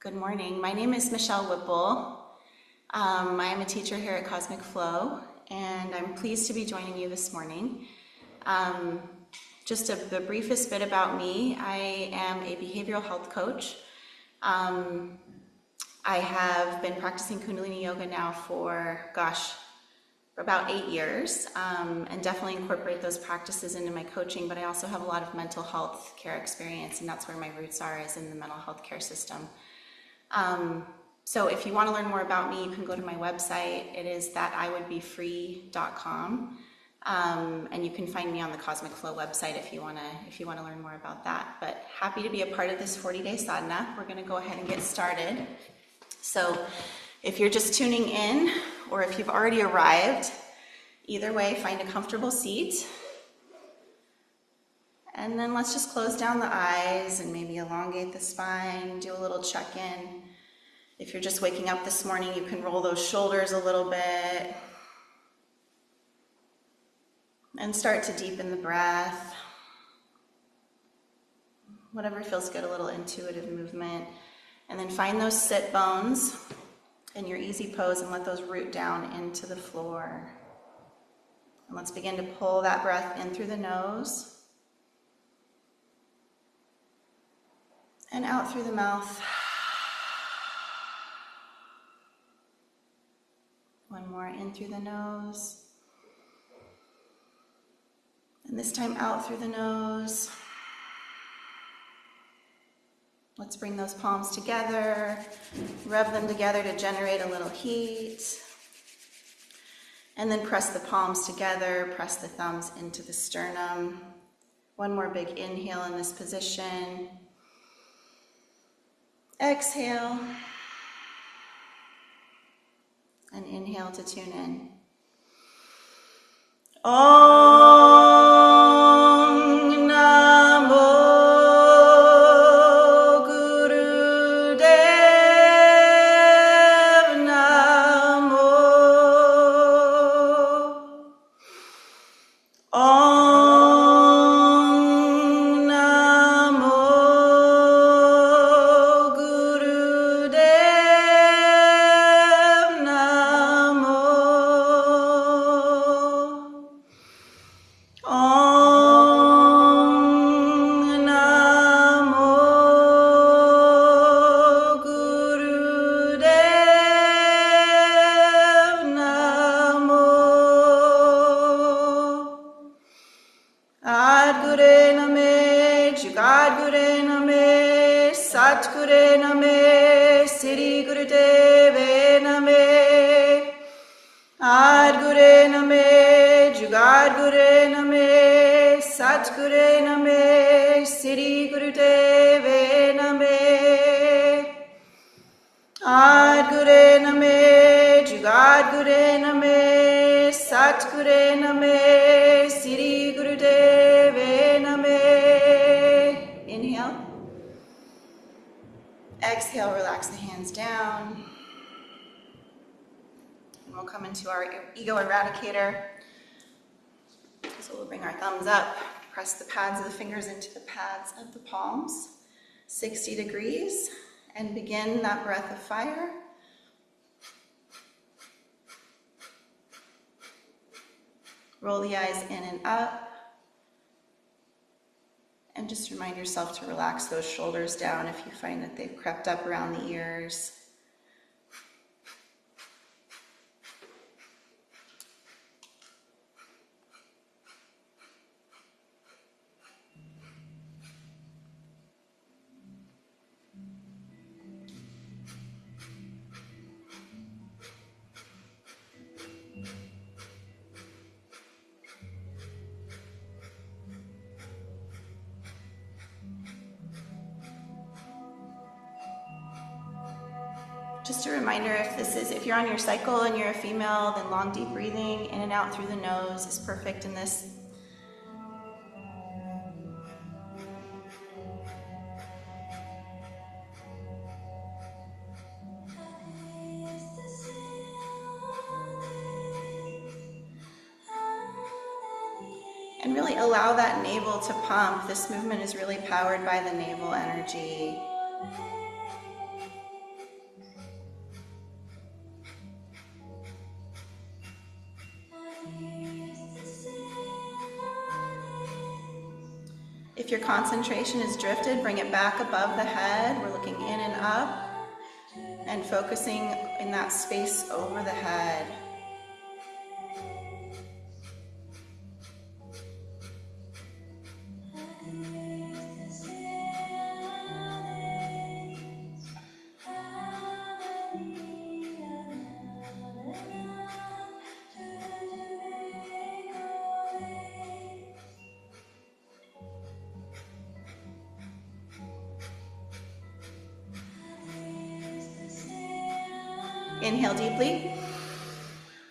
Good morning. My name is Michelle Whipple. I am a teacher here at Cosmic Flow, and I'm pleased to be joining you this morning. Just the briefest bit about me, I am a behavioral health coach. I have been practicing Kundalini yoga now for about 8 years, and definitely incorporate those practices into my coaching, but I also have a lot of mental health care experience, and that's where my roots are, is in the mental health care system. So if you want to learn more about me, you can go to my website. It is thatIwouldbefree.com. And you can find me on the Cosmic Flow website if you want to learn more about that. But happy to be a part of this 40-day sadhana. We're going to go ahead and get started. So if you're just tuning in, or if you've already arrived, either way, find a comfortable seat. And then let's just close down the eyes and maybe elongate the spine, do a little check-in. If you're just waking up this morning, you can roll those shoulders a little bit. And start to deepen the breath. Whatever feels good, a little intuitive movement. And then find those sit bones in your easy pose and let those root down into the floor. And let's begin to pull that breath in through the nose. And out through the mouth. One more, in through the nose. And this time out through the nose. Let's bring those palms together. Rub them together to generate a little heat. And then press the palms together. Press the thumbs into the sternum. One more big inhale in this position. Exhale, and inhale to tune in. Om Namo Gurudev Namo. Inhale. Exhale, relax the hands down. And we'll come into our ego eradicator. So we'll bring our thumbs up, press the pads of the fingers into the pads of the palms, 60 degrees, and begin that breath of fire. Roll the eyes in and up. And just remind yourself to relax those shoulders down if you find that they've crept up around the ears. Just a reminder, if you're on your cycle and you're a female, then long deep breathing in and out through the nose is perfect in this. And really allow that navel to pump. This movement is really powered by the navel energy. If your concentration is drifted, bring it back above the head. We're looking in and up and focusing in that space over the head. Inhale deeply.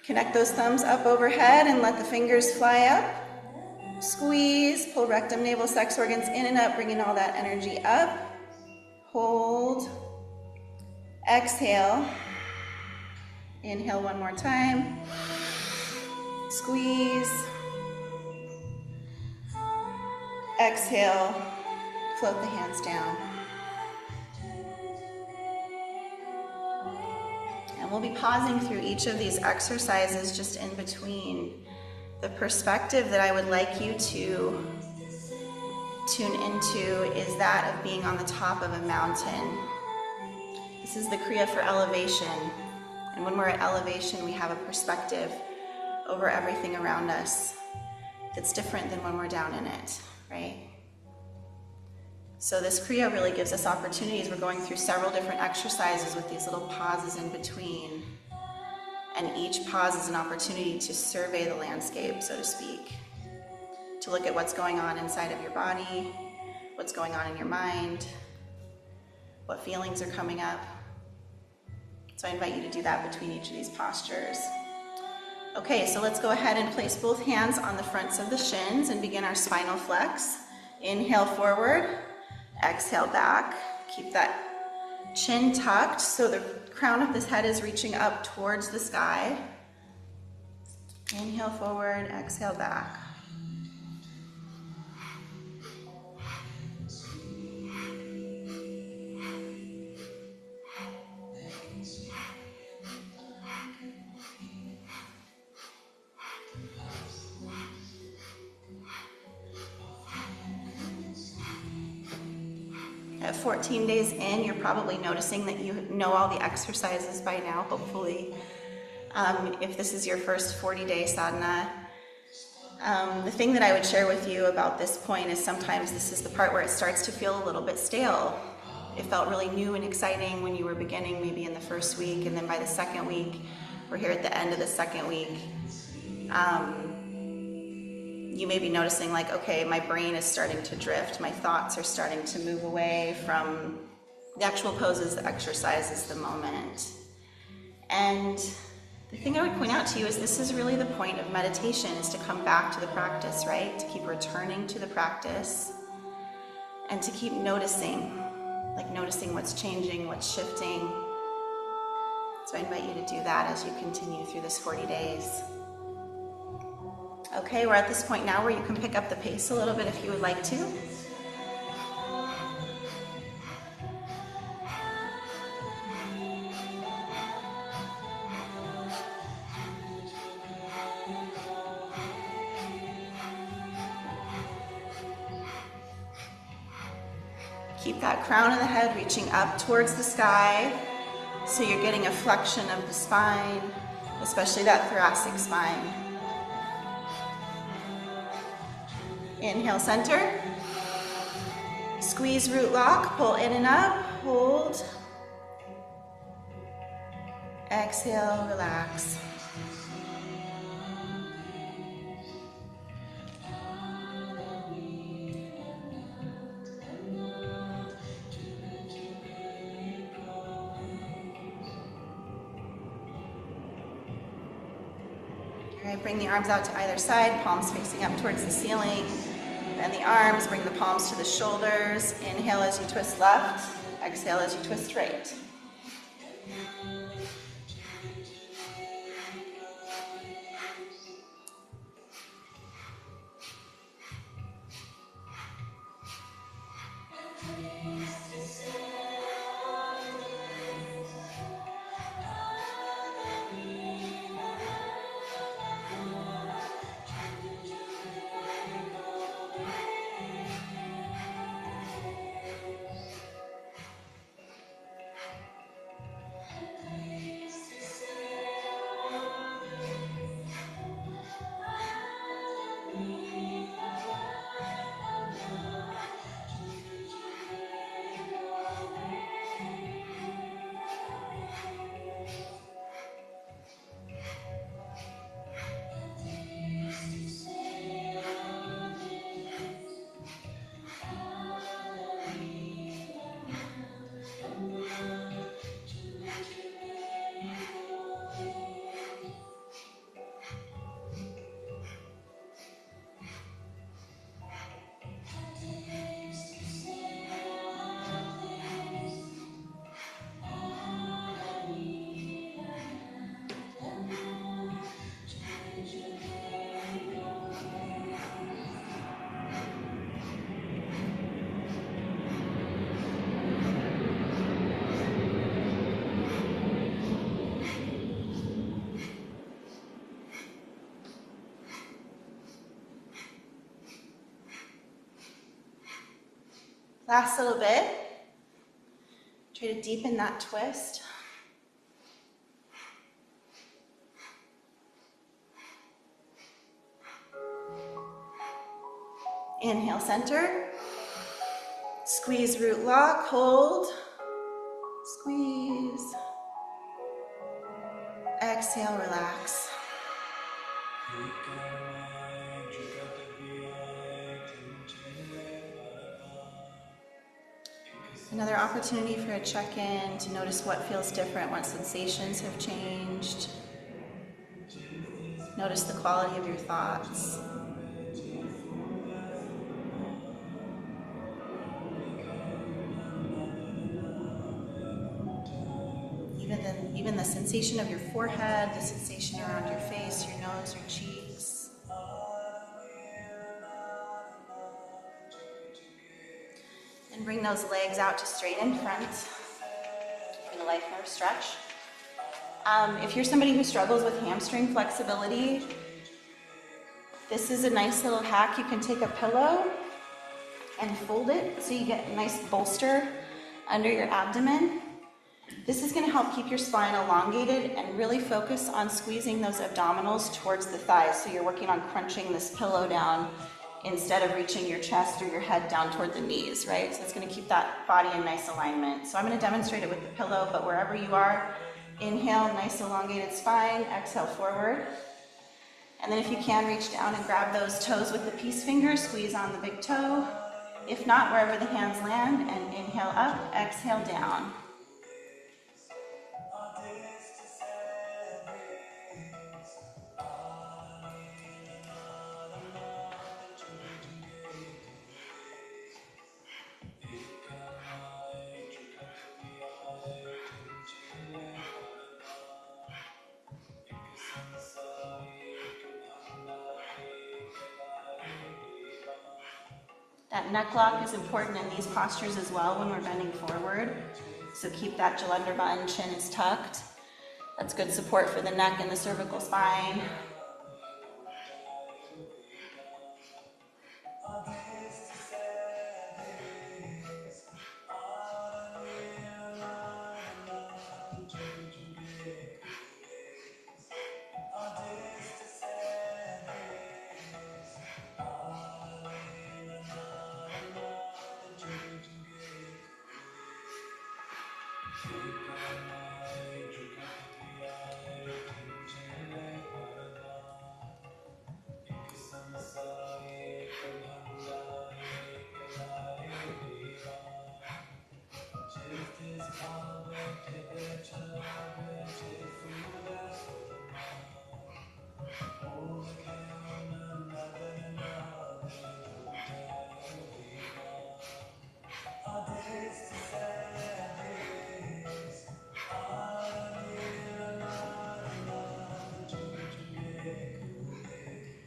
Connect those thumbs up overhead and let the fingers fly up. Squeeze, pull rectum, navel, sex organs in and up, bringing all that energy up. Hold. Exhale. Inhale one more time. Squeeze. Exhale. Float the hands down. And we'll be pausing through each of these exercises just in between. The perspective that I would like you to tune into is that of being on the top of a mountain. This is the kriya for elevation. And when we're at elevation, we have a perspective over everything around us that's different than when we're down in it, right? So this kriya really gives us opportunities. We're going through several different exercises with these little pauses in between. And each pause is an opportunity to survey the landscape, so to speak. To look at what's going on inside of your body, what's going on in your mind, what feelings are coming up. So I invite you to do that between each of these postures. Okay, so let's go ahead and place both hands on the fronts of the shins and begin our spinal flex. Inhale forward, exhale back. Keep that chin tucked so the crown of this head is reaching up towards the sky. Inhale forward, exhale back. At 14 days in, you're probably noticing that you know all the exercises by now, hopefully. If this is your first 40-day sadhana, the thing that I would share with you about this point is sometimes this is the part where it starts to feel a little bit stale. It felt really new and exciting when you were beginning, maybe in the first week, and then by the second week, we're here at the end of the second week. You may be noticing like, okay, my brain is starting to drift. My thoughts are starting to move away from the actual poses, the exercises, the moment. And the thing I would point out to you is this is really the point of meditation, is to come back to the practice, right? To keep returning to the practice and to keep noticing, like noticing what's changing, what's shifting. So I invite you to do that as you continue through this 40 days. Okay, we're at this point now where you can pick up the pace a little bit if you would like to. Keep that crown of the head reaching up towards the sky, so you're getting a flexion of the spine, especially that thoracic spine. Inhale, center. Squeeze, root lock, pull in and up, hold. Exhale, relax. All right, bring the arms out to either side, palms facing up towards the ceiling. Bend the arms, bring the palms to the shoulders. Inhale as you twist left, exhale as you twist right. Last little bit. Try to deepen that twist. Inhale, center. Squeeze, root lock, hold. Squeeze. Exhale, relax. Another opportunity for a check-in to notice what feels different, what sensations have changed. Notice the quality of your thoughts. Even the sensation of your forehead, the sensation around your face, your nose, your cheeks. And bring those legs out to straight in front for the life nerve stretch. If you're somebody who struggles with hamstring flexibility, this is a nice little hack. You can take a pillow and fold it so you get a nice bolster under your abdomen. This is going to help keep your spine elongated and really focus on squeezing those abdominals towards the thighs. So you're working on crunching this pillow down instead of reaching your chest or your head down toward the knees, right? So it's going to keep that body in nice alignment. So I'm going to demonstrate it with the pillow, but wherever you are, inhale, nice elongated spine, exhale forward. And then if you can, reach down and grab those toes with the peace finger, squeeze on the big toe. If not, wherever the hands land, and inhale up, exhale down. That neck lock is important in these postures as well when we're bending forward. So keep that Jalandhar button, chin is tucked. That's good support for the neck and the cervical spine.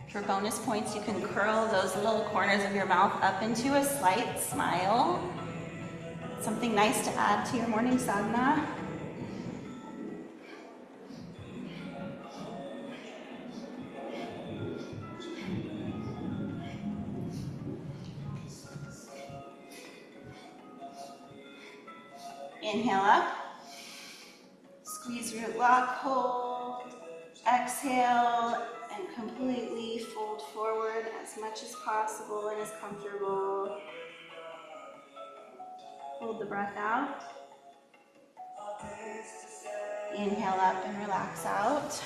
For bonus points, you can curl those little corners of your mouth up into a slight smile. Something nice to add to your morning sadhana. Inhale up. Squeeze root lock, hold. Exhale and completely fold forward as much as possible and as comfortable. Hold the breath out. Inhale up and relax out.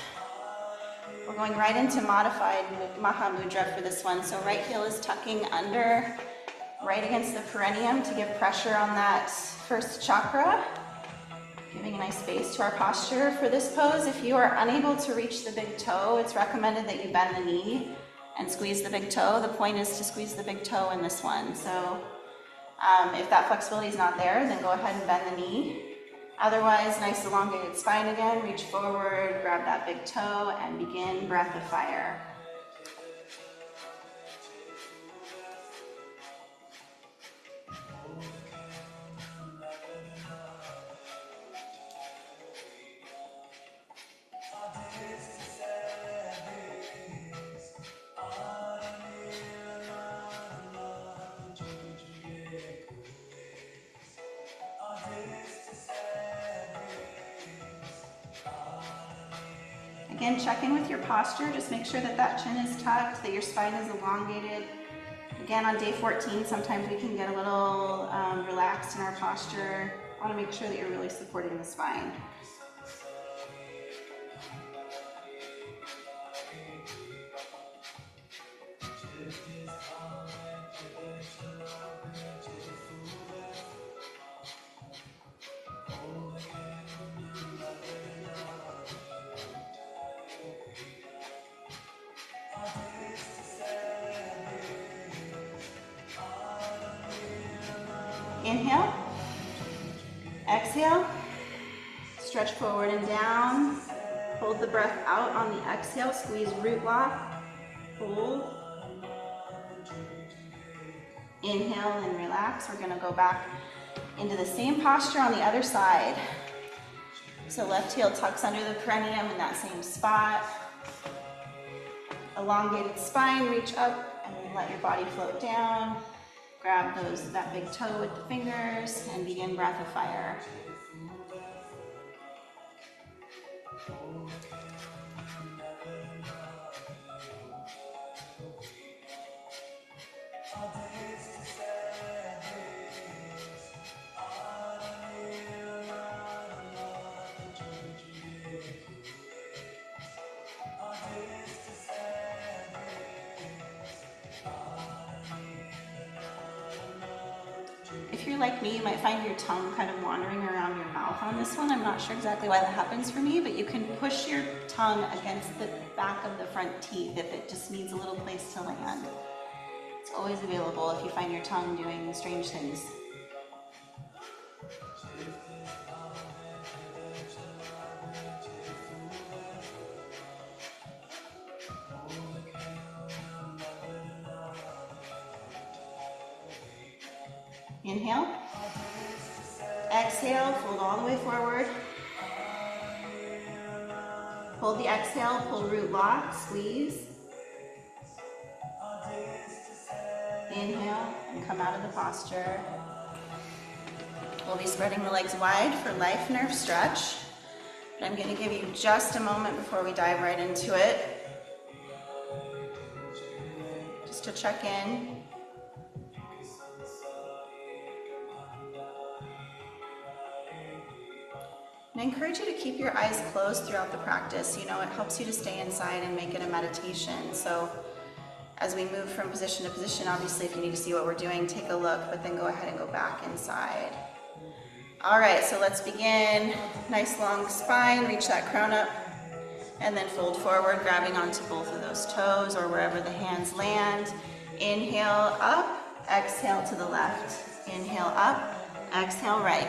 We're going right into modified Maha Mudra for this one. So right heel is tucking under, right against the perineum to give pressure on that first chakra. Giving a nice base to our posture. For this pose, if you are unable to reach the big toe, it's recommended that you bend the knee and squeeze the big toe. The point is to squeeze the big toe in this one. So if that flexibility is not there, then go ahead and bend the knee. Otherwise, nice elongated spine again. Reach forward, grab that big toe, and begin breath of fire. Again, check in with your posture. Just make sure that that chin is tucked, that your spine is elongated. Again, on day 14, sometimes we can get a little relaxed in our posture. I want to make sure that you're really supporting the spine. Inhale, exhale, stretch forward and down, hold the breath out on the exhale, squeeze root lock, hold, inhale and relax. We're going to go back into the same posture on the other side. So left heel tucks under the perineum in that same spot, elongated spine, reach up and then let your body float down. Grab that big toe with the fingers and begin breath of fire. If you're like me, you might find your tongue kind of wandering around your mouth on this one. I'm not sure exactly why that happens for me, but you can push your tongue against the back of the front teeth if it just needs a little place to land. It's always available if you find your tongue doing strange things. Inhale, exhale, fold all the way forward. Hold the exhale, pull root lock, squeeze. Inhale and come out of the posture. We'll be spreading the legs wide for life nerve stretch. But I'm going to give you just a moment before we dive right into it. Just to check in. And I encourage you to keep your eyes closed throughout the practice. You know, it helps you to stay inside and make it a meditation. So as we move from position to position, obviously if you need to see what we're doing, take a look, but then go ahead and go back inside. All right, so let's begin. Nice long spine, reach that crown up, and then fold forward, grabbing onto both of those toes or wherever the hands land. Inhale up, exhale to the left. Inhale up, exhale right.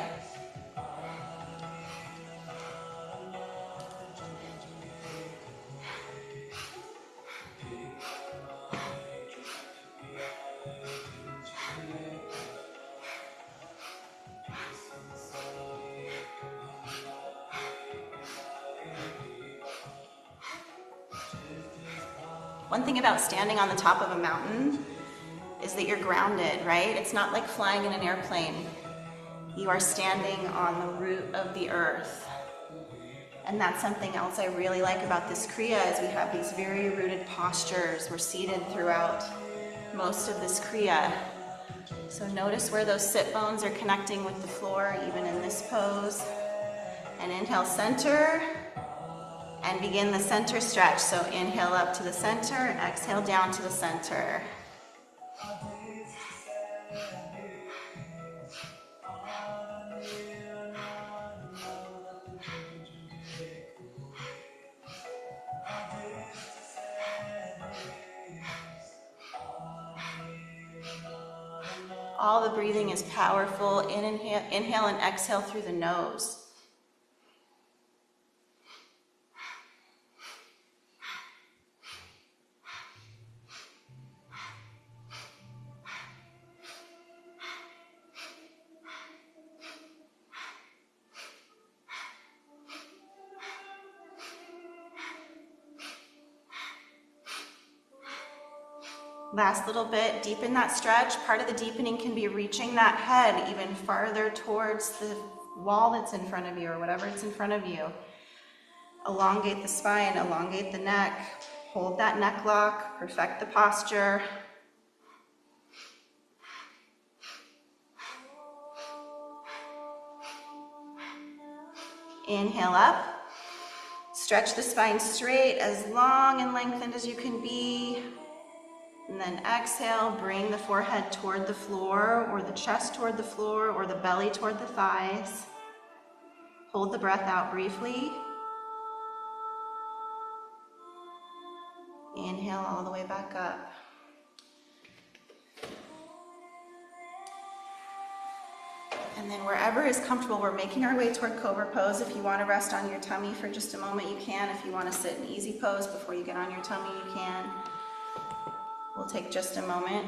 One thing about standing on the top of a mountain is that you're grounded, right? It's not like flying in an airplane. You are standing on the root of the earth. And that's something else I really like about this kriya is we have these very rooted postures. We're seated throughout most of this kriya. So notice where those sit bones are connecting with the floor, even in this pose. And inhale, center. And begin the center stretch. So inhale up to the center, exhale down to the center. All the breathing is powerful. Inhale and exhale through the nose. Last little bit, deepen that stretch. Part of the deepening can be reaching that head even farther towards wall that's in front of you or whatever is in front of you. Elongate the spine, elongate the neck, hold that neck lock, perfect the posture. Inhale up. Stretch the spine straight, as long and lengthened as you can be. And then exhale, bring the forehead toward the floor, or the chest toward the floor, or the belly toward the thighs. Hold the breath out briefly. Inhale all the way back up. And then wherever is comfortable, we're making our way toward Cobra Pose. If you want to rest on your tummy for just a moment, you can. If you want to sit in easy pose before you get on your tummy, you can. We'll take just a moment.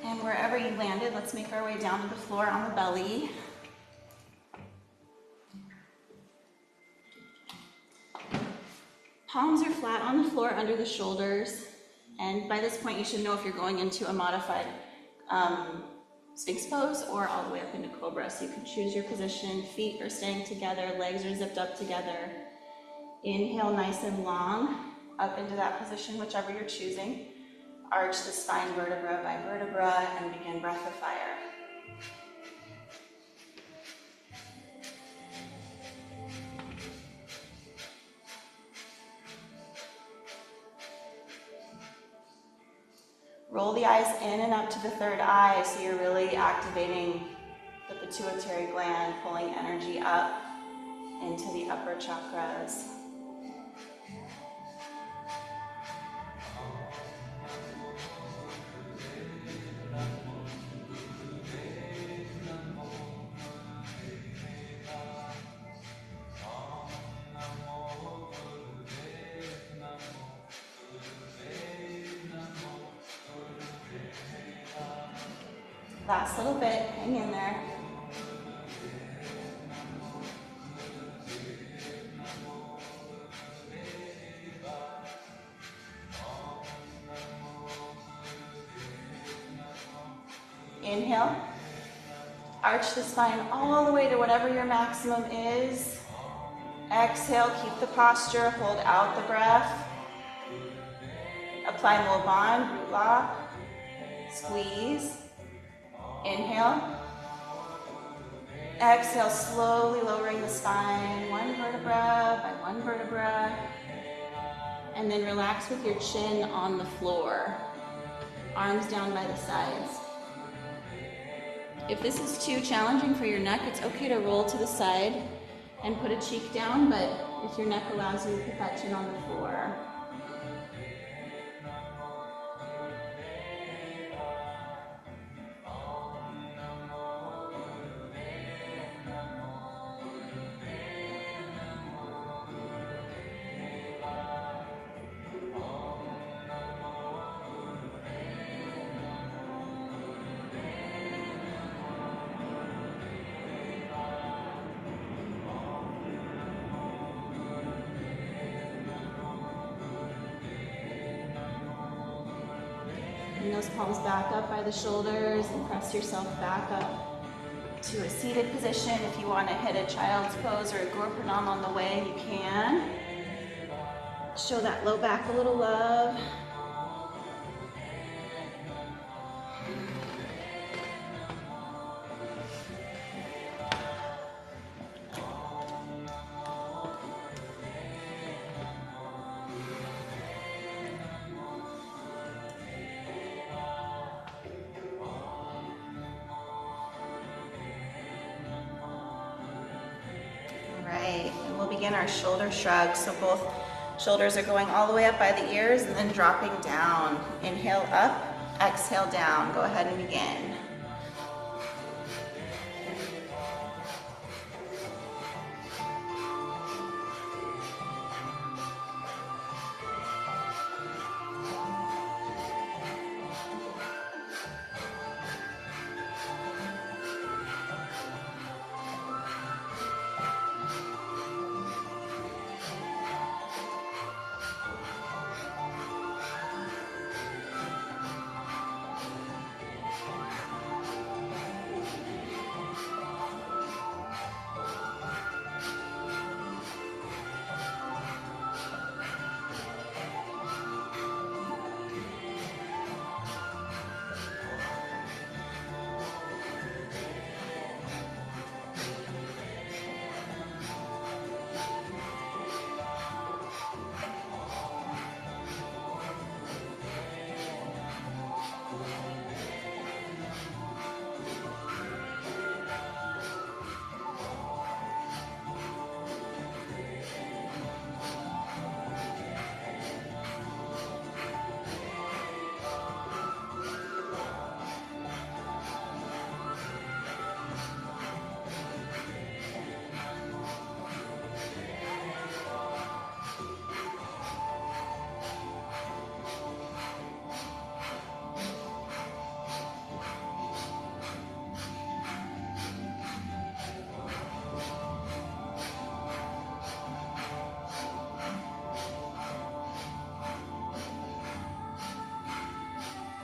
And wherever you landed, let's make our way down to the floor on the belly. Palms are flat on the floor under the shoulders. And by this point, you should know if you're going into a modified Sphinx pose or all the way up into Cobra. So you can choose your position. Feet are staying together, legs are zipped up together. Inhale nice and long up into that position, whichever you're choosing. Arch the spine vertebra by vertebra and begin breath of fire. Roll the eyes in and up to the third eye, so you're really activating the pituitary gland, pulling energy up into the upper chakras. Last little bit, hang in there. Inhale. Arch the spine all the way to whatever your maximum is. Exhale, keep the posture, hold out the breath. Apply Mo Bond, root lock. Squeeze. Inhale. Exhale, slowly lowering the spine, one vertebra by one vertebra. And then relax with your chin on the floor. Arms down by the sides. If this is too challenging for your neck, it's okay to roll to the side and put a cheek down, but if your neck allows you to put that chin on the floor. Bring those palms back up by the shoulders and press yourself back up to a seated position. If you want to hit a child's pose or a Gur Pranam on the way, you can. Show that low back a little love. And we'll begin our shoulder shrug. So both shoulders are going all the way up by the ears and then dropping down. Inhale up, exhale down. Go ahead and begin.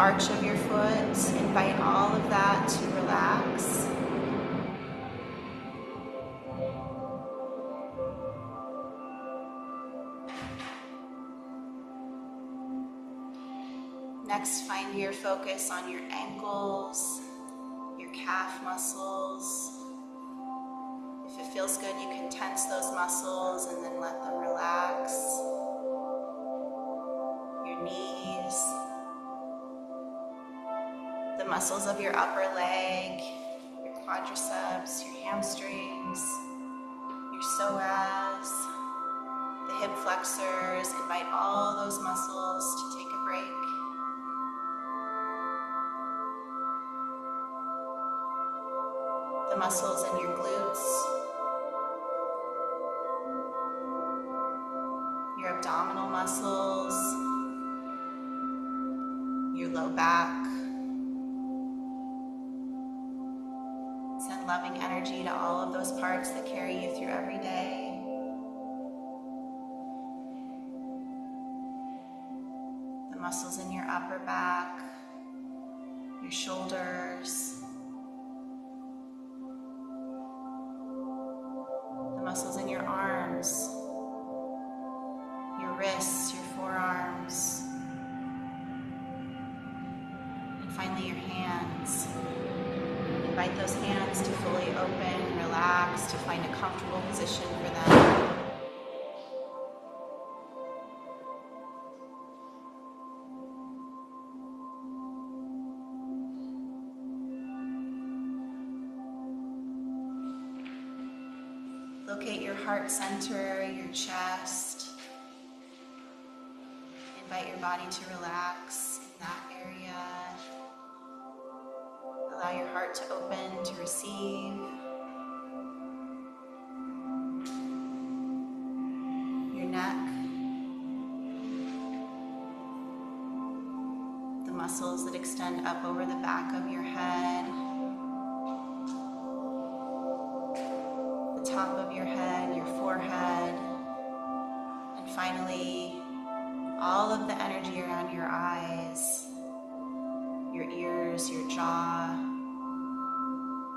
arch of your foot. Invite all of that to relax. Next, find your focus on your ankles, your calf muscles. If it feels good, you can tense those muscles and then let them relax. Your knees, the muscles of your upper leg, your quadriceps, your hamstrings, your psoas, the hip flexors. Invite all those muscles to take a break. The muscles in your glutes, your abdominal muscles, your low back. Send loving energy to all of those parts that carry you through every day. The muscles in your upper back, your shoulders, the muscles in your arms, your wrists, your forearms, and finally your hands. Invite those hands to fully open, relax, to find a comfortable position for them. Locate your heart center, your chest. Invite your body to relax in that area. Allow your heart to open to receive. Your neck. The muscles that extend up over the back of your head. The top of your head, your forehead. And finally, all of the energy around your eyes, your ears, your jaw,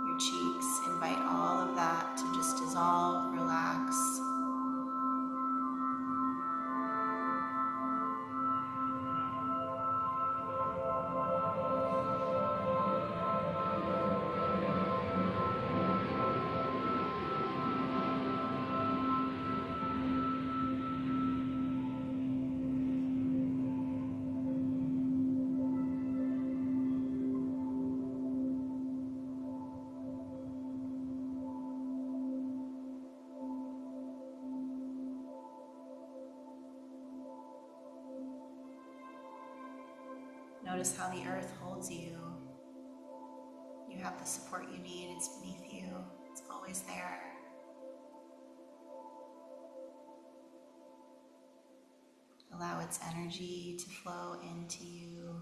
your cheeks. Invite all of that to just dissolve, relax. Notice how the earth holds you. You have the support you need. It's beneath you. It's always there. Allow its energy to flow into you.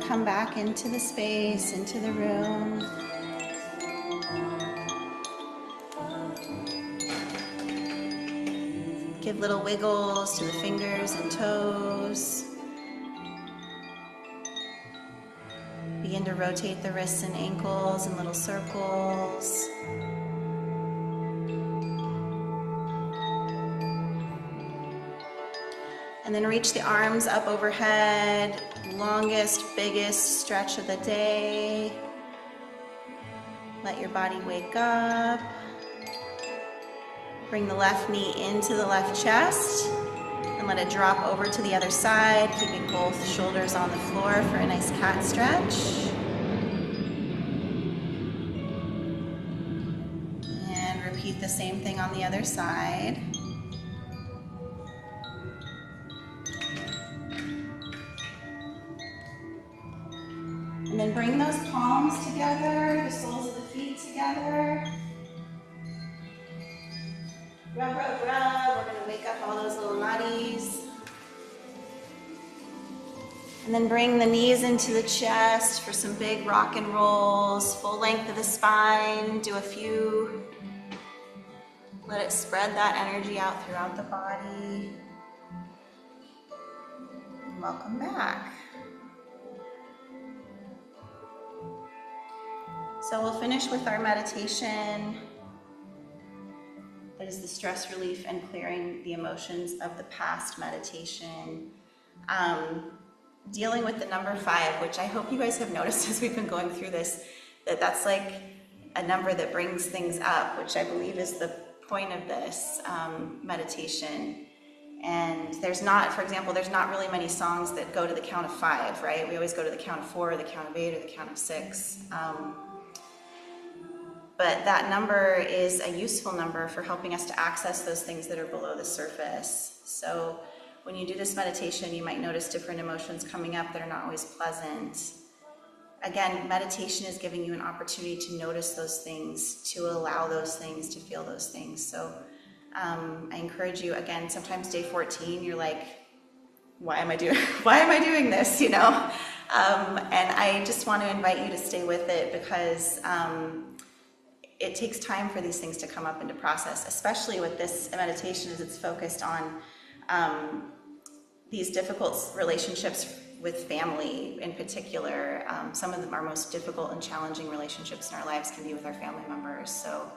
come back into the space, into the room. Give little wiggles to the fingers and toes. Begin to rotate the wrists and ankles in little circles. And then reach the arms up overhead, longest, biggest stretch of the day. Let your body wake up. Bring the left knee into the left chest and let it drop over to the other side, keeping both shoulders on the floor for a nice cat stretch. And repeat the same thing on the other side. And then bring those palms together, the soles of the feet together. Rub, rub, rub. We're going to wake up all those little nadis. And then bring the knees into the chest for some big rock and rolls. Full length of the spine. Do a few. Let it spread that energy out throughout the body. And welcome back. So we'll finish with our meditation. That is the stress relief and clearing the emotions of the past meditation. Dealing with the number 5, which I hope you guys have noticed as we've been going through this, that's like a number that brings things up, which I believe is the point of this meditation. And there's not, for example, there's not really many songs that go to the count of 5, right? We always go to the count of 4, or the count of 8, or the count of 6. But that number is a useful number for helping us to access those things that are below the surface. So when you do this meditation, you might notice different emotions coming up that are not always pleasant. Again, meditation is giving you an opportunity to notice those things, to allow those things, to feel those things. So I encourage you, again, sometimes day 14, you're like, why am I doing this, you know? And I just want to invite you to stay with it, because it takes time for these things to come up into process, especially with this meditation, as it's focused on these difficult relationships with family in particular. Some of them, our most difficult and challenging relationships in our lives can be with our family members. So,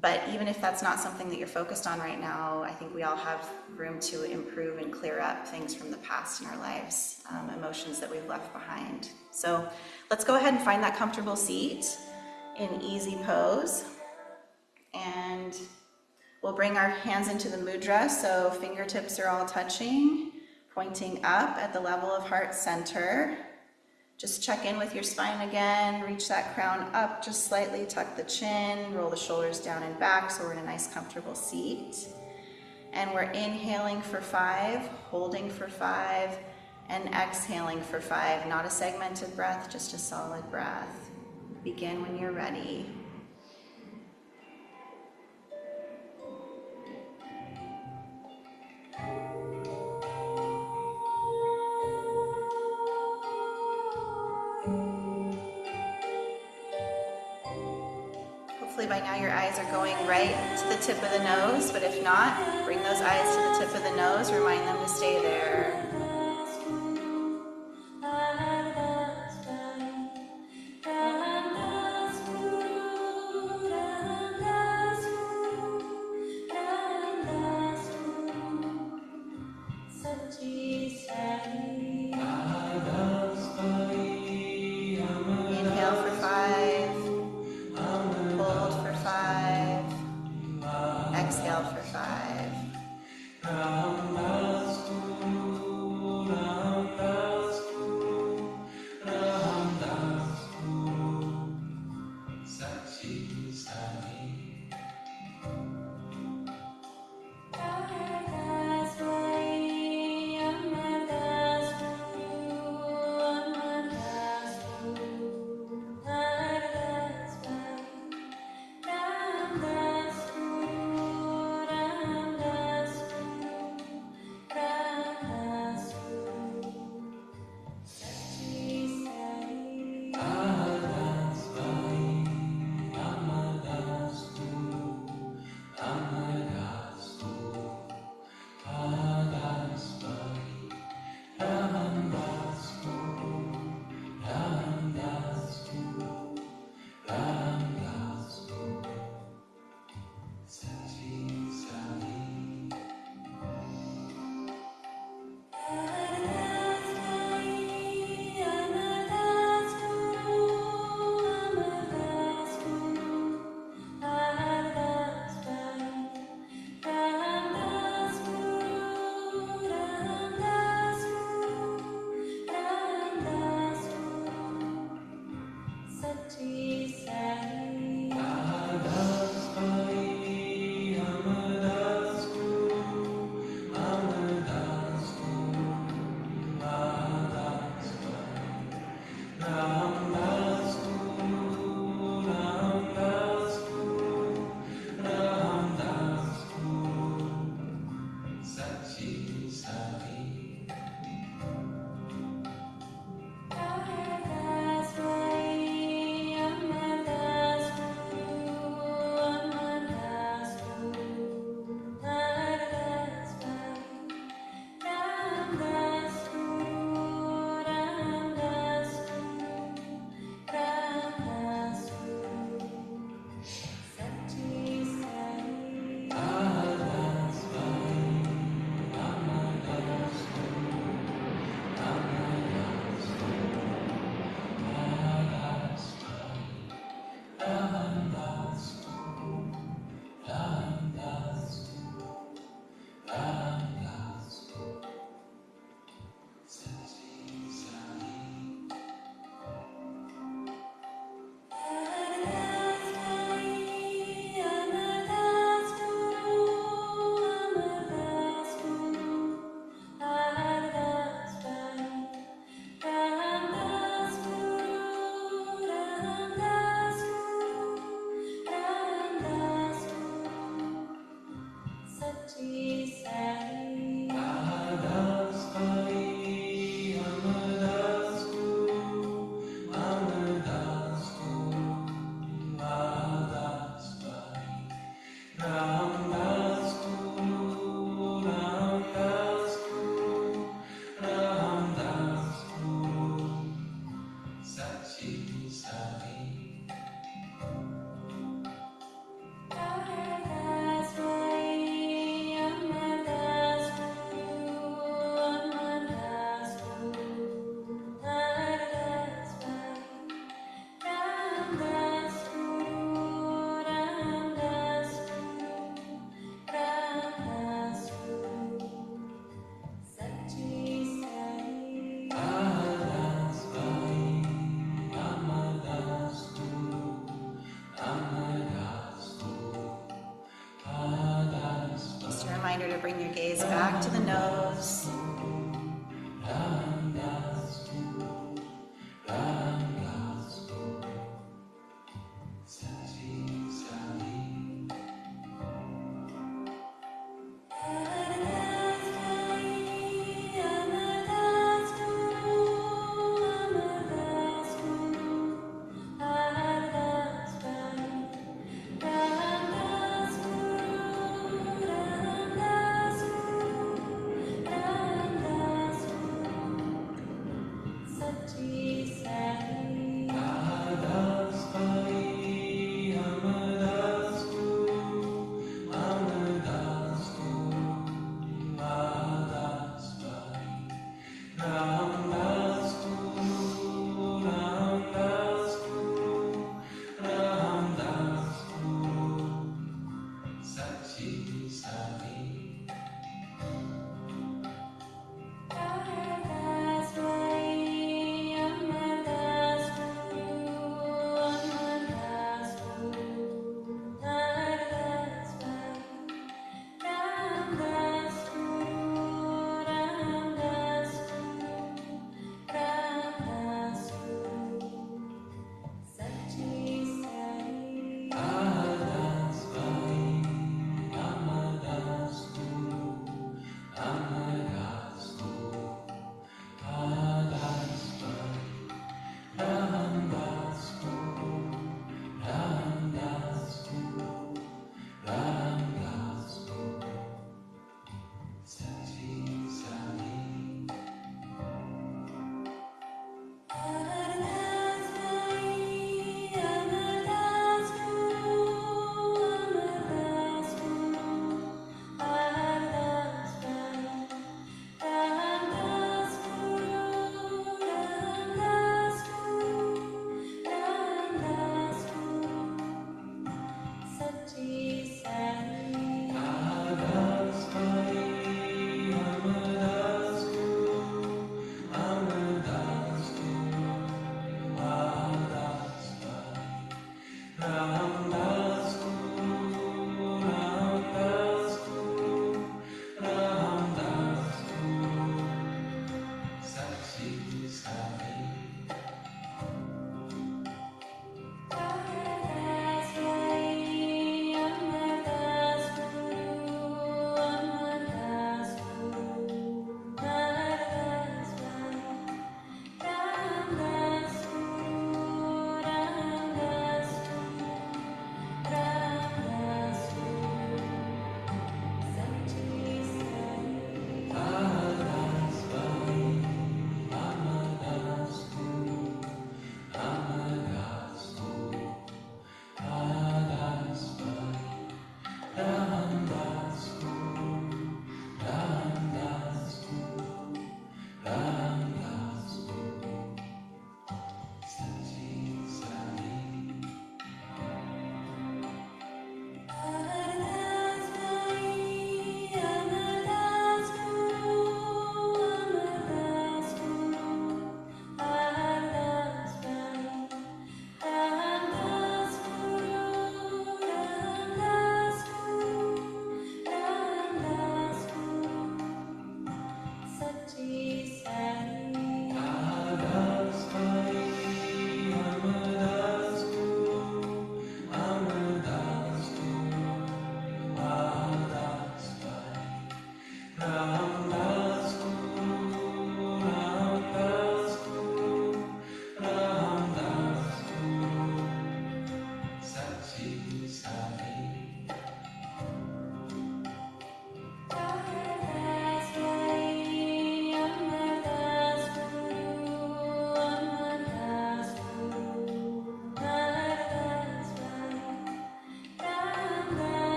but even if that's not something that you're focused on right now, I think we all have room to improve and clear up things from the past in our lives, emotions that we've left behind. So let's go ahead and find that comfortable seat in easy pose. And we'll bring our hands into the mudra, so fingertips are all touching, pointing up at the level of heart center. Just check in with your spine again, reach that crown up just slightly, tuck the chin, roll the shoulders down and back so we're in a nice comfortable seat. And we're inhaling for 5, holding for 5, and exhaling for 5. Not a segmented breath, just a solid breath. Begin when you're ready. Hopefully by now your eyes are going right to the tip of the nose, but if not, bring those eyes to the tip of the nose, remind them to stay there. Just a reminder to bring your gaze back to the nose.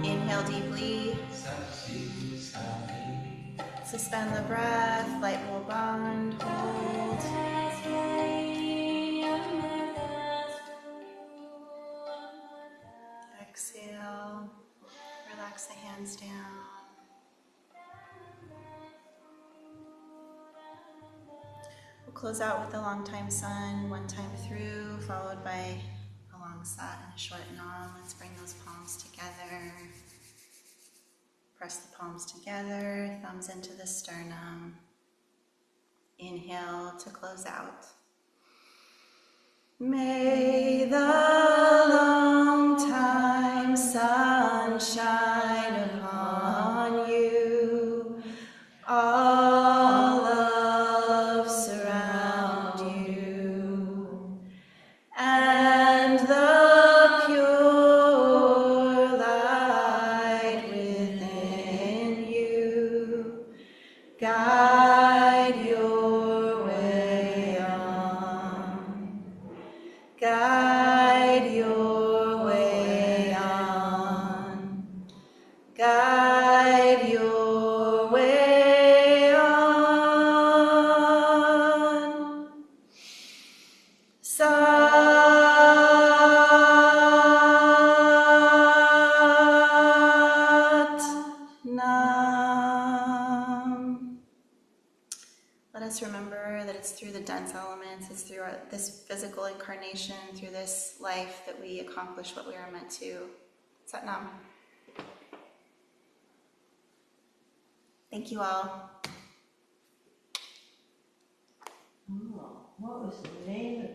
Inhale deeply. Suspend the breath, light will bond, hold. Exhale, relax the hands down. We'll close out with the long time sun, one time through, followed by a long sat and a short nam. Let's bring those palms together. Press the palms together, thumbs into the sternum. Inhale to close out. May the long time sun shine upon you. All love surround you. And the pure light within you guide your way on. Guide your way on. Guide your way on. Nam. Let us remember that it's through the dense elements, it's through this physical incarnation, through this life that we accomplish what we are meant to. Sat Nam. Thank you all. Oh, what was the name of